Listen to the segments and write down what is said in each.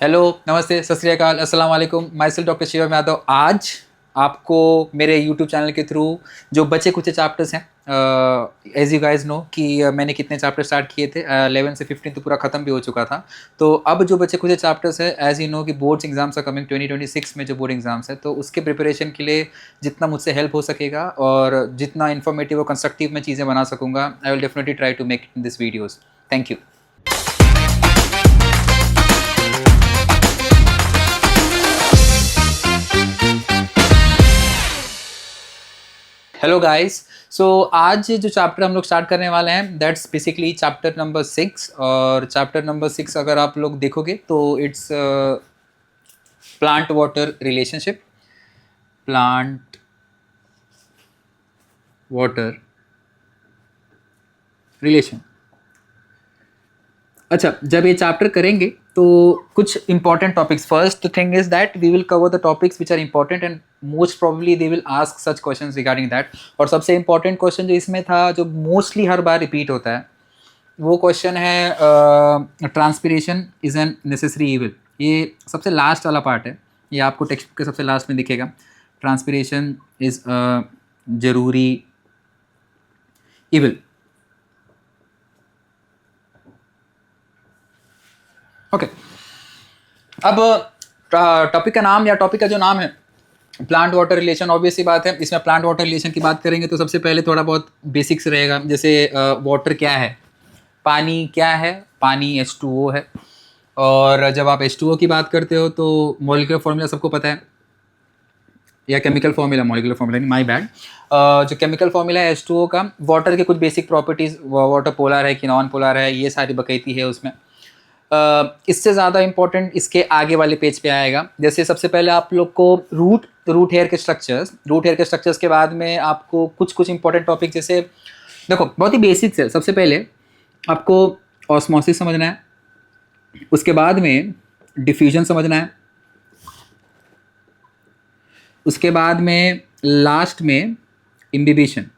Hello, नमस्ते, सत श्री अकाल, अस्सलाम वालेकुम। My self doctor Shivam Yadav. आज आपको मेरे यूट्यूब चैनल के थ्रू जो बचे कुछ चैप्टर्स हैं, एज यू गाइज नो कि मैंने कितने चैप्टर स्टार्ट किए थे, 11 से 15 तो पूरा ख़त्म भी हो चुका था। तो अब जो बचे कुछ चैप्टर्स है, एज यू नो कि बोर्ड्स एग्जाम्स आर कमिंग 2026 में जो बोर्ड एग्जाम्स है, तो उसके प्रिपरेशन के लिए जितना मुझसे हेल्प हो सकेगा और जितना इन्फॉर्मेटिव और कंस्ट्रक्टिव मैं चीज़ें बना सकूँगा, I will definitely try to make this videos. Thank you. Hello guys. So आज जो चैप्टर हम लोग स्टार्ट करने वाले हैं, दैट्स बेसिकली चैप्टर नंबर 6। और चैप्टर नंबर 6 अगर आप लोग देखोगे तो it's plant water relationship. Plant water relation. अच्छा, जब ये चैप्टर करेंगे तो कुछ important topics, first thing is that we will cover the topics which are important and most probably they will ask such questions regarding that. और सबसे important question जो इसमें था, जो मोस्टली हर बार रिपीट होता है, वो क्वेश्चन है transpiration is an necessary evil. ये सबसे लास्ट वाला पार्ट है, ये आपको टेक्स्ट के सबसे लास्ट में दिखेगा। ट्रांसपिरेशन इज जरूरी इविल। ओके, अब टॉपिक का नाम या टॉपिक का जो नाम है प्लांट वाटर रिलेशन, ऑब्वियस सी बात है। इसमें प्लांट वाटर रिलेशन की बात करेंगे तो सबसे पहले थोड़ा बहुत बेसिक्स रहेगा। जैसे वाटर क्या है, पानी क्या है, पानी H2O है। और जब आप H2O की बात करते हो तो मॉलिक्यूलर फॉर्मूला सबको पता है, या केमिकल फॉर्मूला, मॉलिक्यूलर फॉर्मूला नहीं, माय बैड। जो केमिकल फॉर्मूला है H2O का, वाटर के कुछ बेसिक प्रॉपर्टीज़, वाटर पोलर है कि नॉन पोलर है, ये सारी बकैती है उसमें। इससे ज़्यादा इंपॉर्टेंट इसके आगे वाले पेज पे आएगा। जैसे सबसे पहले आप लोग को रूट हेयर के स्ट्रक्चर्स के बाद में आपको कुछ इंपॉर्टेंट टॉपिक, जैसे देखो बहुत ही बेसिक्स है। सबसे पहले आपको ऑस्मोसिस समझना है, उसके बाद में डिफ्यूजन समझना है, उसके बाद में लास्ट में इम्बिबिशन।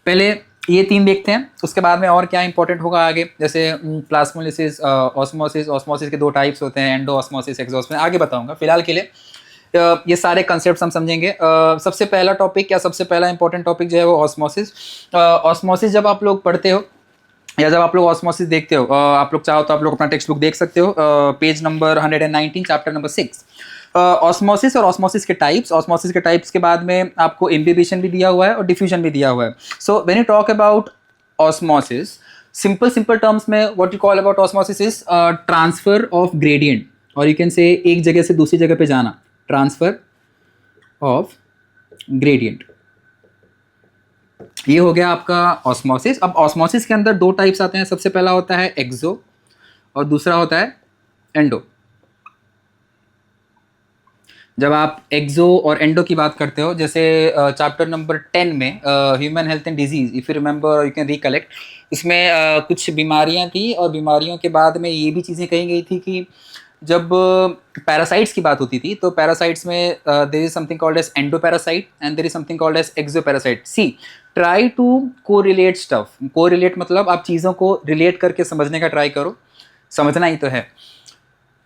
पहले ये तीन देखते हैं, उसके बाद में और क्या इंपॉर्टेंट होगा आगे। जैसे प्लाज्मोलिसिस, ऑस्मोसिस के दो टाइप्स होते हैं, एंडो ऑस्मोसिस, एक्सोस्मोसिस, आगे बताऊंगा। फिलहाल के लिए ये सारे कंसेप्ट हम समझेंगे। सबसे पहला टॉपिक या सबसे पहला इंपॉर्टेंट टॉपिक जो है वो ऑस्मोसिस। ऑस्मोसिस जब आप लोग पढ़ते हो या जब आप लोग ऑस्मोसिस देखते हो, आप लोग चाहो तो आप लोग अपना टेक्स्ट बुक देख सकते हो, page number 119, chapter number 6। Osmosis और ऑस्मोसिस के टाइप्स के बाद में आपको इम्बिबिशन भी दिया हुआ है और डिफ्यूजन भी दिया हुआ है। So when you talk about osmosis, simple terms में what you call about osmosis is transfer of gradient, और यू कैन से एक जगह से दूसरी जगह पे जाना, ट्रांसफर ऑफ ग्रेडियंट। ये हो गया आपका ऑस्मोसिस। अब ऑस्मोसिस के अंदर दो टाइप्स आते हैं। सबसे पहला होता है एक्सो और दूसरा होता है एंडो। जब आप एक्सो और एंडो की बात करते हो, जैसे चैप्टर नंबर 10 में human health and disease, if you remember, you can recollect, इसमें कुछ बीमारियां थी और बीमारियों के बाद में ये भी चीज़ें कही गई थी कि जब पैरासाइट्स की बात होती थी तो पैरासाइट्स में there is something called as endoparasite and there is something called as exoparasite. See, try to correlate stuff. Correlate मतलब आप चीज़ों को रिलेट करके समझने का ट्राई करो, समझना ही तो है।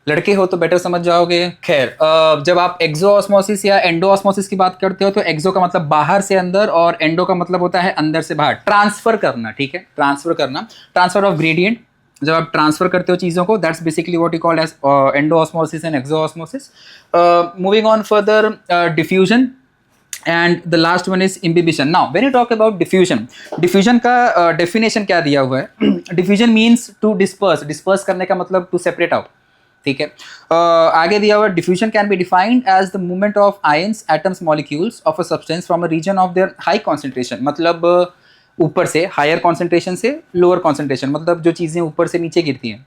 लड़के हो तो बेटर समझ जाओगे। खैर, जब आप एक्सोऑस्मोसिस या एंडोऑस्मोसिस की बात करते हो तो एक्सो का मतलब बाहर से अंदर और एंडो का मतलब होता है अंदर से बाहर। ट्रांसफर करना, ठीक है, ट्रांसफर करना, ट्रांसफर ऑफ ग्रेडियंट। जब आप ट्रांसफर करते हो चीज़ों को, that's basically what you called as endosmosis and exosmosis. Moving on further, diffusion and the last one is imbibition. Now when you talk about diffusion का डेफिनेशन क्या दिया हुआ है? डिफ्यूजन मीन्स टू डिस्पर्स करने का मतलब टू सेपरेट आउट, ठीक है। आगे दिया हुआ, diffusion can be defined as the movement of ions, atoms, molecules of a substance from a region of their high concentration. मतलब ऊपर से हायर कॉन्सेंट्रेशन से लोअर कॉन्सेंट्रेशन, मतलब जो चीज़ें ऊपर से नीचे गिरती हैं,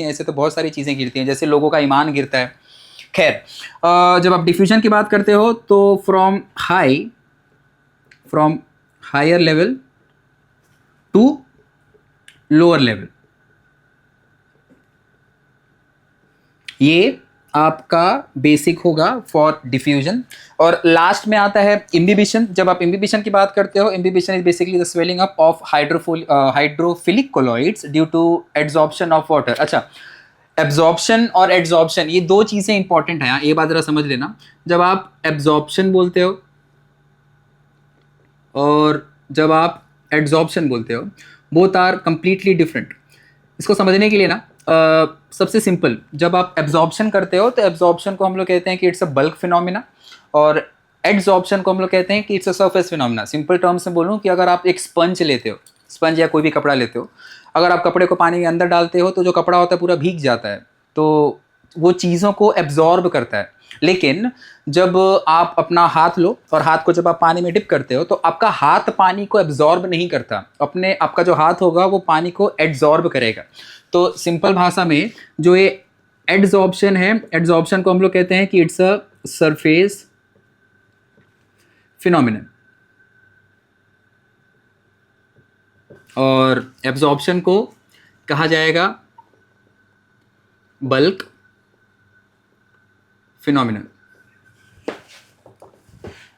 ऐसे तो बहुत सारी चीज़ें गिरती हैं, जैसे लोगों का ईमान गिरता है। खैर, जब आप डिफ्यूजन की बात करते हो तो from higher level to lower level, ये आपका बेसिक होगा फॉर डिफ्यूजन। और लास्ट में आता है इम्बिबिशन। जब आप इम्बिबिशन की बात करते हो, imbibition is basically the swelling up of hydrophilic colloids due to adsorption of water. अच्छा, एब्जॉर्प्शन और एड्सॉर्प्शन ये दो चीज़ें इंपॉर्टेंट हैं, ये बात जरा समझ लेना। जब आप एब्जॉर्प्शन बोलते हो और जब आप एड्सॉर्प्शन बोलते हो, बोथ आर कंप्लीटली डिफरेंट। इसको समझने के लिए ना सबसे सिंपल, जब आप एब्जॉर्प्शन करते हो तो एब्जॉर्प्शन को हम लोग कहते हैं कि इट्स अ बल्क फिनोमिना, और एड्सॉर्प्शन को हम लोग कहते हैं कि it's a surface phenomena. Simple terms में बोलूँ कि अगर आप एक स्पंज लेते हो, स्पंज या कोई भी कपड़ा लेते हो, अगर आप कपड़े को पानी के अंदर डालते हो तो जो कपड़ा होता है पूरा भीग जाता है, तो वो चीज़ों को एब्जॉर्ब करता है। लेकिन जब आप अपना हाथ लो और हाथ को जब आप पानी में डिप करते हो तो आपका हाथ पानी को एब्जॉर्ब नहीं करता, अपने आपका जो हाथ होगा वो पानी को एड्सॉर्ब करेगा। तो सिंपल भाषा में जो ये एड्सॉर्प्शन है, एड्सॉर्प्शन को हम लोग कहते हैं कि इट्स अ सरफेस फिनोमिनन, और एब्जॉर्प्शन को कहा जाएगा बल्क फिनोमिनन।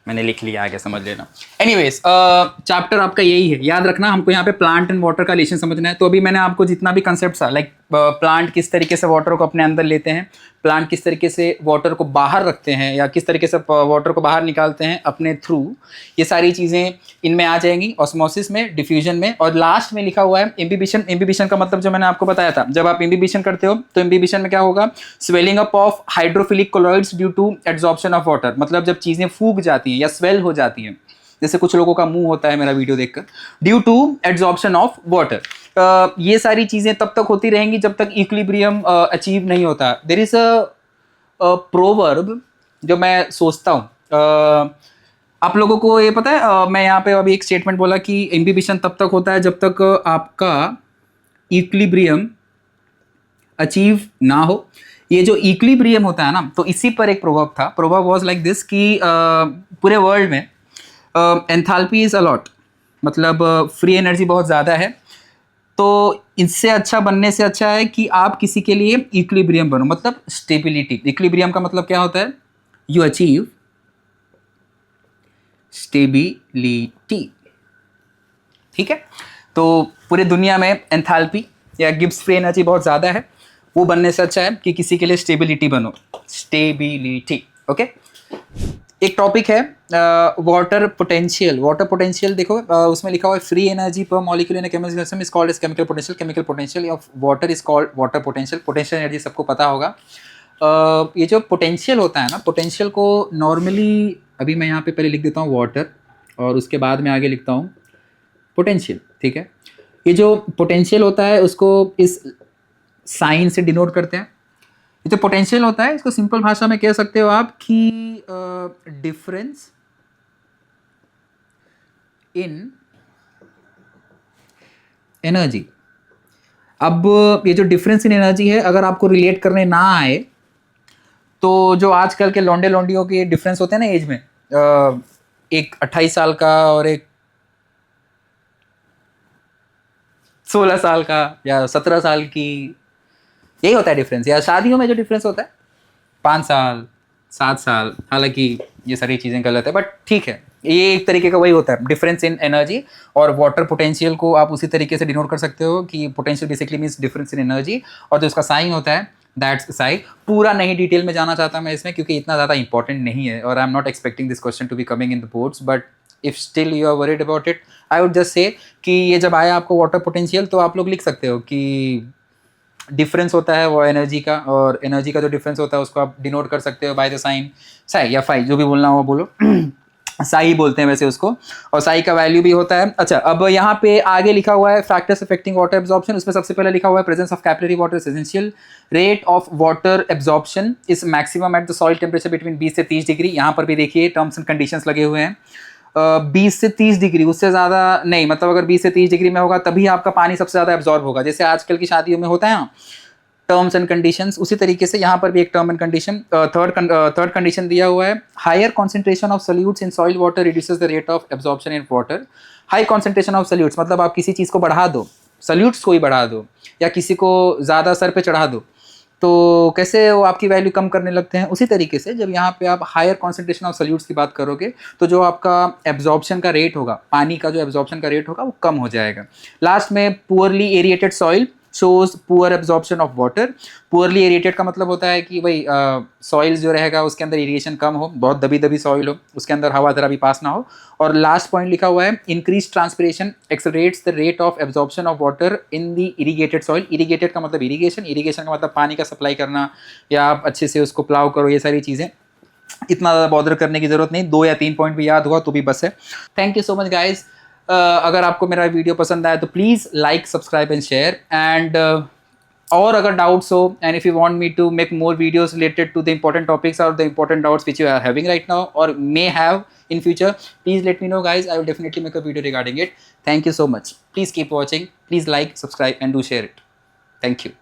मैंने लिख लिया, आगे समझ लेना। एनीवेज, चैप्टर आपका यही है, याद रखना। हमको यहाँ पे प्लांट एंड वाटर का रिलेशन समझना है। तो अभी मैंने आपको जितना भी कंसेप्ट था, लाइक प्लांट किस तरीके से वाटर को अपने अंदर लेते हैं, प्लांट किस तरीके से वाटर को बाहर रखते हैं, या किस तरीके से वाटर को बाहर निकालते हैं अपने थ्रू, ये सारी चीज़ें इनमें आ जाएंगी, ऑस्मोसिस में, डिफ्यूजन में। और लास्ट में लिखा हुआ है इम्बिबिशन। इम्बिबिशन का मतलब जो मैंने आपको बताया था, जब आप इम्बिबिशन करते हो तो इम्बिबिशन में क्या होगा, swelling up of hydrophilic colloids due to adsorption of water. मतलब जब चीज़ें फूक जाती हैं या स्वेल हो जाती हैं, जैसे कुछ लोगों का मुंह होता है मेरा वीडियो देखकर, due to adsorption of water. ये सारी चीज़ें तब तक होती रहेंगी जब तक इक्विलिब्रियम अचीव नहीं होता। देयर इज अ प्रोवर्ब जो मैं सोचता हूँ, आप लोगों को ये पता है, मैं यहाँ पे अभी एक स्टेटमेंट बोला कि इम्बिबिशन तब तक होता है जब तक आपका इक्विलिब्रियम अचीव ना हो। ये जो इक्विलिब्रियम होता है ना, तो इसी पर एक प्रोवर्ब था। प्रोवर्ब वाज लाइक दिस कि पूरे वर्ल्ड में एंथैल्पी इज अलॉट, मतलब फ्री एनर्जी बहुत ज़्यादा है। तो इससे अच्छा बनने से अच्छा है कि आप किसी के लिए इक्विलिब्रियम बनो, मतलब स्टेबिलिटी। इक्विलिब्रियम का मतलब क्या होता है, यू अचीव स्टेबिलिटी। ठीक है, तो पूरे दुनिया में एंथैल्पी या गिब्स फ्री एनर्जी बहुत ज़्यादा है, वो बनने से अच्छा है कि किसी के लिए स्टेबिलिटी बनो, स्टेबिलिटी। ओके, एक टॉपिक है वाटर पोटेंशियल। वाटर पोटेंशियल देखो, उसमें लिखा हुआ है free energy per molecule in chemical system is called as chemical potential. Chemical potential of water is called water potential. Potential energy सबको पता होगा। ये जो पोटेंशियल होता है ना, पोटेंशियल को नॉर्मली, अभी मैं यहाँ पे पहले लिख देता हूँ वाटर और उसके बाद में आगे लिखता हूँ पोटेंशियल। ठीक है, ये जो पोटेंशियल होता है उसको इस साइन से डिनोट करते हैं। ये जो पोटेंशियल होता है इसको सिंपल भाषा में कह सकते हो आप कि डिफरेंस इन एनर्जी। अब ये जो डिफरेंस इन एनर्जी है, अगर आपको रिलेट करने ना आए तो जो आजकल के लौंडे लौंडियों के डिफरेंस होते हैं ना एज में, एक 28 साल का और एक 16 साल का या 17 साल की, यही होता है डिफरेंस। या शादियों में जो डिफरेंस होता है 5 साल 7 साल, हालांकि ये सारी चीज़ें गलत है, बट ठीक है, ये एक तरीके का वही होता है, डिफरेंस इन एनर्जी। और वाटर पोटेंशियल को आप उसी तरीके से डिनोट कर सकते हो कि potential basically means difference in energy, और जो उसका साइन होता है दैट्स साइन। पूरा नहीं डिटेल में जाना चाहता मैं इसमें, क्योंकि इतना ज़्यादा इंपॉर्टेंट नहीं है, और I am not expecting this question to be coming in the boards, but if still you are worried about it, I would just say कि ये जब आया आपको वाटर पोटेंशियल, तो आप लोग लिख सकते हो कि डिफरेंस होता है वो एनर्जी का, और एनर्जी का जो डिफरेंस होता है उसको आप डिनोट कर सकते हो बाय द साइन साई या फाई, जो भी बोलना हो बोलो। साई बोलते हैं वैसे उसको, और साई का वैल्यू भी होता है। अच्छा, अब यहाँ पे आगे लिखा हुआ है फैक्टर्स अफेक्टिंग वाटर एब्जॉर्प्शन। उसमें सबसे पहले लिखा हुआ है presence of capillary water is essential, rate of water absorption is maximum at the soil temperature between 20 से 30 डिग्री। यहाँ पर भी देखिए टर्म्स एंड कंडीशंस लगे हुए हैं। 20 से 30 डिग्री, उससे ज़्यादा नहीं, मतलब अगर 20 से 30 डिग्री में होगा तभी आपका पानी सबसे ज़्यादा एब्जॉर्ब होगा। जैसे आजकल की शादियों में होता है ना टर्म्स एंड कंडीशंस, उसी तरीके से यहाँ पर भी एक term and condition, third condition दिया हुआ है, higher concentration of solutes in soil water reduces the rate of absorption in water. High concentration of solutes मतलब आप किसी चीज़ को बढ़ा दो, सॉल्यूट्स को ही बढ़ा दो, या किसी को ज़्यादा सर पे चढ़ा दो, तो कैसे वो आपकी वैल्यू कम करने लगते हैं? उसी तरीके से जब यहाँ पे आप हायर कॉन्सेंट्रेशन ऑफ सॉल्यूट्स की बात करोगे तो जो आपका एब्जॉर्प्शन का रेट होगा, पानी का जो एब्जॉर्प्शन का रेट होगा वो कम हो जाएगा। लास्ट में poorly aerated soil shows poor absorption of water. Poorly aerated का मतलब होता है कि भाई सॉइल जो रहेगा उसके अंदर इरिगेशन कम हो, बहुत दबी दबी सॉइल हो, उसके अंदर हवा जरा भी पास ना हो। और लास्ट पॉइंट लिखा हुआ है increase transpiration accelerates the rate of absorption of water in the irrigated soil. Irrigated का मतलब इरिगेशन, इरिगेशन का मतलब पानी का सप्लाई करना, या आप अच्छे से उसको प्लाव करो, ये सारी चीज़ें इतना ज़्यादा बॉदर करने की ज़रूरत नहीं। 2 या 3 पॉइंट भी याद हुआ तो भी बस है। Thank you so much guys. अगर आपको मेरा वीडियो पसंद आया तो please like, subscribe and share. And और अगर डाउट्स हो, and if you want me to make more videos related to the important topics or the important doubts which you are having right now or may have in future, please let me know guys. I will definitely make a video regarding it. Thank you so much. Please keep watching. Please like, subscribe and do share it. Thank you.